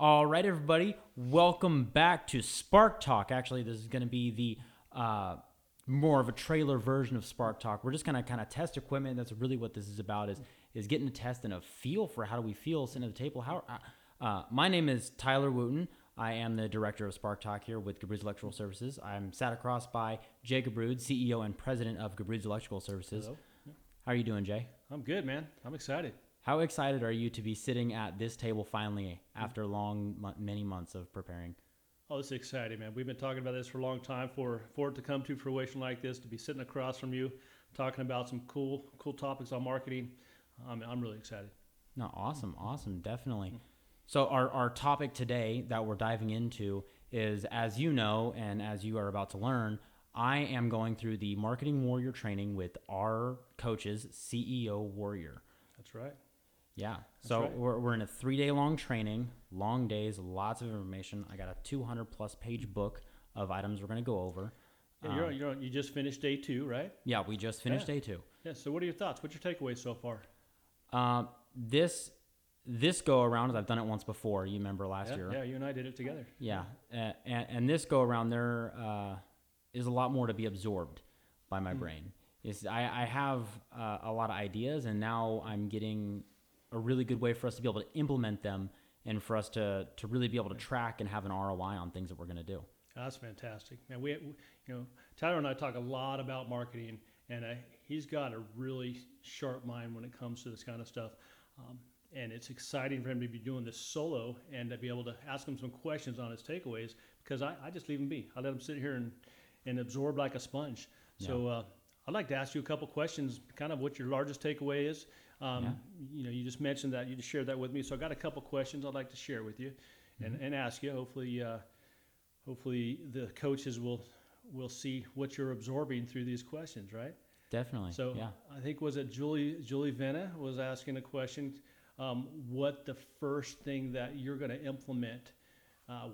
All right, everybody, welcome back to Spark Talk. Actually, this is going to be the more of a trailer version of Spark Talk. We're just going to kind of test equipment. That's really what this is about, is getting to test and a feel for how do we feel sitting at the table. My name is Tyler Wooten. I am the director of Spark Talk here with Gubrud Electrical Services. I'm sat across by Jay Gubrud, CEO and president of Gubrud Electrical Services. Hello. How are you doing, Jay? I'm good, man. I'm excited. How excited are you to be sitting at this table finally after many months of preparing? Oh, this is exciting, man. We've been talking about this for a long time for it to come to fruition like this, to be sitting across from you, talking about some cool topics on marketing. I'm really excited. No, awesome, definitely. So our topic today that we're diving into is, as you know, and as you are about to learn, I am going through the Marketing Warrior training with our coaches, CEOWARRIor. That's right. Yeah. So right. we're in a 3-day long training, long days, lots of information. I got a 200+ page book of items we're going to go over. Yeah, you just finished day 2, right? Yeah, we just finished day 2. Yeah. So what are your thoughts? What's your takeaways so far? This go around, as I've done it once before. You remember last year? Yeah, you and I did it together. Yeah. And this go around, there is a lot more to be absorbed by my brain. I have a lot of ideas, and now I'm getting a really good way for us to be able to implement them and for us to really be able to track and have an ROI on things that we're going to do. That's fantastic, man. Tyler and I talk a lot about marketing, and he's got a really sharp mind when it comes to this kind of stuff. And it's exciting for him to be doing this solo and to be able to ask him some questions on his takeaways, because I just leave him be. I let him sit here and absorb like a sponge. Yeah. So I'd like to ask you a couple questions, kind of what your largest takeaway is. You just mentioned that, you just shared that with me. So I got a couple questions I'd like to share with you and ask you. Hopefully the coaches will see what you're absorbing through these questions, right? Definitely. So yeah. I think, was it Julie Venna was asking a question, what the first thing that you're going to implement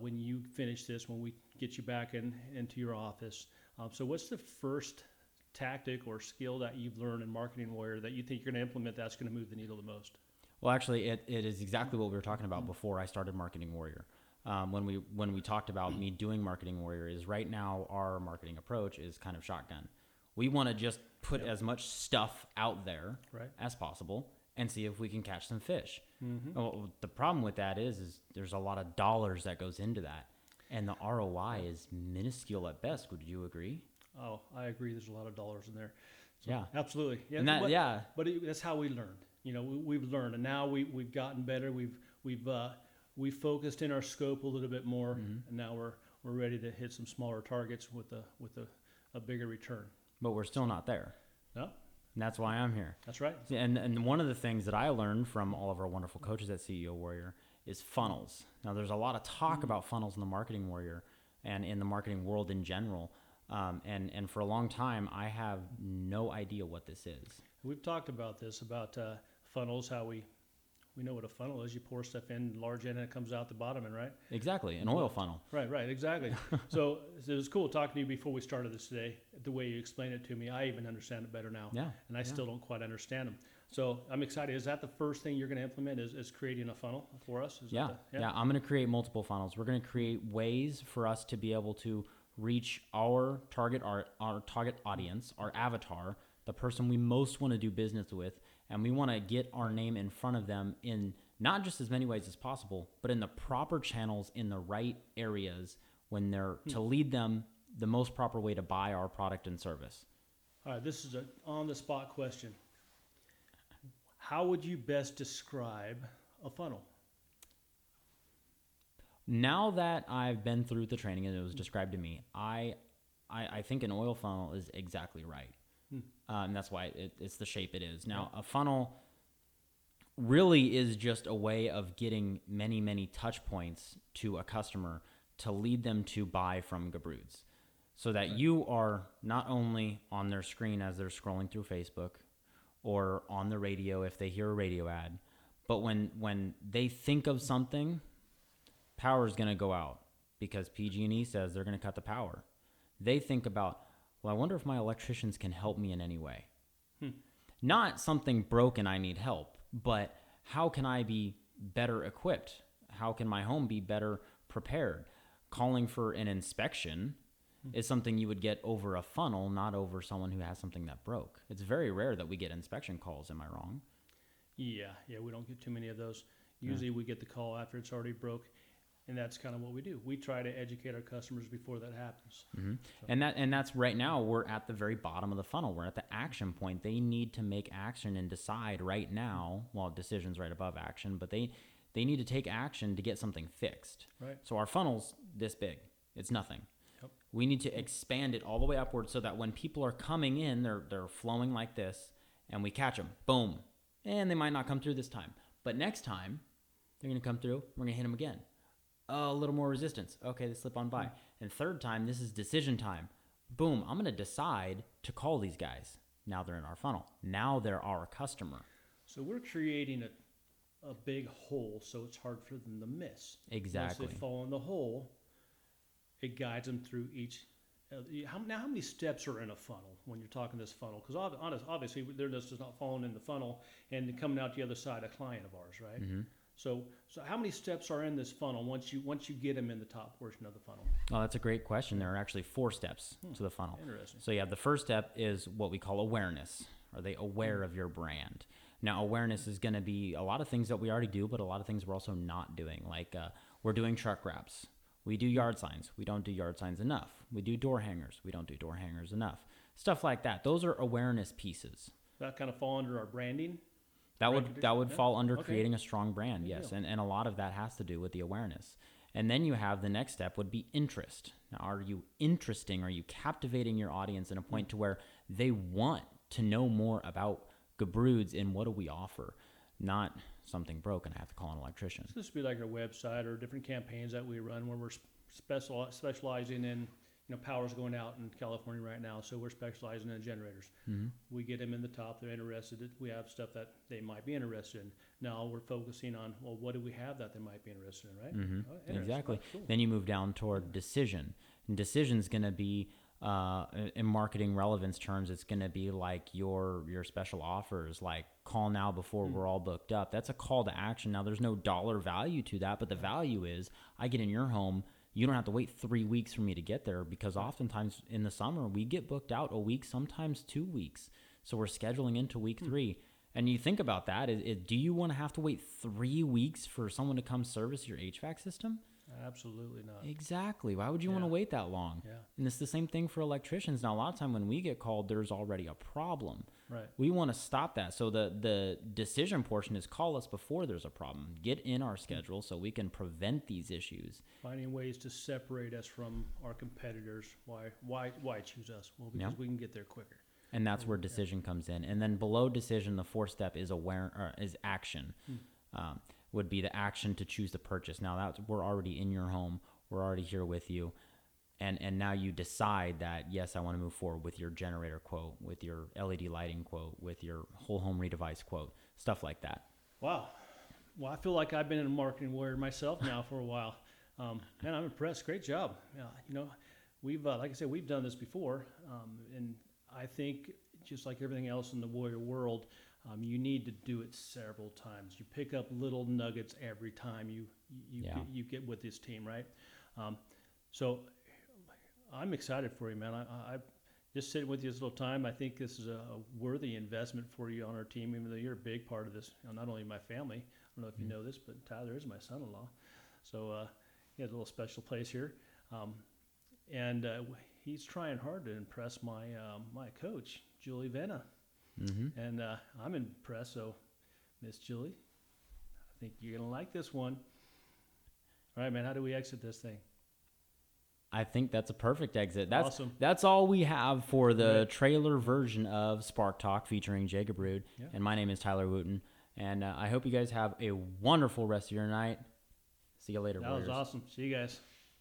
when you finish this, when we get you back into your office. So what's the first tactic or skill that you've learned in Marketing Warrior that you think you're going to implement that's going to move the needle the most? Well, actually, it is exactly what we were talking about before I started Marketing Warrior. When we talked about me doing Marketing Warrior, is right now our marketing approach is kind of shotgun. We want to just put as much stuff out there as possible and see if we can catch some fish. Well, the problem with that is there's a lot of dollars that goes into that, and the ROI is minuscule at best. Would you agree? Oh, I agree. There's a lot of dollars in there. So, yeah, absolutely. Yeah, and but that's how we learned. We've learned, and now we've gotten better. We've focused in our scope a little bit more, and now we're ready to hit some smaller targets with a bigger return. But we're still not there. No, and that's why I'm here. That's right. And one of the things that I learned from all of our wonderful coaches at CEOWARRIor is funnels. Now, there's a lot of talk about funnels in the Marketing Warrior and in the marketing world in general. And for a long time, I have no idea what this is. We've talked about this, about funnels, how we know what a funnel is. You pour stuff in, large end, and it comes out the bottom end, right? Exactly, an oil funnel. Right, exactly. So it was cool talking to you before we started this today. The way you explained it to me, I even understand it better now. Yeah. And I still don't quite understand them. So I'm excited. Is that the first thing you're going to implement, is creating a funnel for us? Yeah, I'm going to create multiple funnels. We're going to create ways for us to be able to reach our target audience, our avatar, the person we most want to do business with, and we want to get our name in front of them in not just as many ways as possible, but in the proper channels, in the right areas, when they're to lead them the most proper way to buy our product and service. All right, this is an on-the-spot question. How would you best describe a funnel? Now that I've been through the training and it was described to me, I think an oil funnel is exactly right. And that's why it's the shape it is. Now, a funnel really is just a way of getting many, many touch points to a customer to lead them to buy from Gubrud's, so that you are not only on their screen as they're scrolling through Facebook or on the radio if they hear a radio ad, but when they think of something, power is going to go out because PG&E says they're going to cut the power. They think about, well, I wonder if my electricians can help me in any way. Not something broken I need help, but how can I be better equipped? how can my home be better prepared? Calling for an inspection is something you would get over a funnel, not over someone who has something that broke. It's very rare that we get inspection calls. Am I wrong? Yeah, we don't get too many of those. Usually we get the call after it's already broke, and that's kind of what we do. We try to educate our customers before that happens. Mm-hmm. So. And that's right now, we're at the very bottom of the funnel. We're at the action point. They need to make action and decide right now. Well, decision's right above action, but they need to take action to get something fixed. Right. So our funnel's this big. It's nothing. Yep. We need to expand it all the way upward so that when people are coming in, they're flowing like this, and we catch them. Boom. And they might not come through this time. But next time, they're going to come through. We're going to hit them again. A little more resistance. Okay, they slip on by. Mm-hmm. And third time, this is decision time. Boom, I'm going to decide to call these guys. Now they're in our funnel. Now they're our customer. So we're creating a big hole so it's hard for them to miss. Exactly. Once they fall in the hole, it guides them through each. How many steps are in a funnel when you're talking this funnel? Because obviously they're just not falling in the funnel and coming out the other side, a client of ours, right? Mm-hmm. So how many steps are in this funnel once you get them in the top portion of the funnel? Oh, that's a great question. There are actually 4 steps to the funnel. Interesting. So yeah, the first step is what we call awareness. Are they aware of your brand? Now, awareness is going to be a lot of things that we already do, but a lot of things we're also not doing. Like we're doing truck wraps. We do yard signs. We don't do yard signs enough. We do door hangers. We don't do door hangers enough. Stuff like that. Those are awareness pieces. That kind of fall under our branding? That would fall under creating a strong brand, yes. And a lot of that has to do with the awareness. And then you have the next step would be interest. Now, are you interesting? Are you captivating your audience in a point to where they want to know more about Gubruds and what do we offer? Not something broke and I have to call an electrician. So this would be like our website or different campaigns that we run where we're specializing in, power's going out in California right now, so we're specializing in generators. Mm-hmm. We get them in the top, they're interested. We have stuff that they might be interested in. Now we're focusing on, well, what do we have that they might be interested in, right? Mm-hmm. Oh, exactly. Oh, cool. Then you move down toward decision. And decision's going to be, in marketing relevance terms, it's going to be like your special offers, like call now before we're all booked up. That's a call to action. Now, there's no dollar value to that, but the value is I get in your home. You don't have to wait 3 weeks for me to get there because oftentimes in the summer we get booked out a week, sometimes 2 weeks. So we're scheduling into week 3. And you think about that. Do you want to have to wait 3 weeks for someone to come service your HVAC system? Absolutely not. Exactly. Why would you want to wait that long? Yeah. And it's the same thing for electricians. Now, a lot of time when we get called, there's already a problem. Right. We want to stop that. So the decision portion is call us before there's a problem. Get in our schedule so we can prevent these issues. Finding ways to separate us from our competitors. Why choose us? Well, because we can get there quicker. And that's where decision comes in. And then below decision, the 4th step is action. Would be the action to choose the purchase. Now we're already in your home. We're already here with you. And now you decide that, yes, I want to move forward with your generator quote, with your LED lighting quote, with your whole home redevice quote, stuff like that. Wow. Well, I feel like I've been in a marketing warrior myself now for a while. Man, I'm impressed. Great job. We've, like I said, we've done this before. And I think just like everything else in the warrior world, you need to do it several times. You pick up little nuggets every time you get with this team, right? So I'm excited for you, man. I just sitting with you this little time. I think this is a worthy investment for you on our team, even though you're a big part of this. Not only my family. I don't know if you know this, but Tyler is my son-in-law. So he has a little special place here. And he's trying hard to impress my coach, Julie Venna. Mm-hmm. And I'm impressed. So, Miss Julie, I think you're going to like this one. All right, man, how do we exit this thing? I think that's a perfect exit. That's awesome. That's all we have for the trailer version of Spark Talk featuring Jay Gubrud. Yeah. And my name is Tyler Wooten. And I hope you guys have a wonderful rest of your night. See you later, That was awesome. See you guys.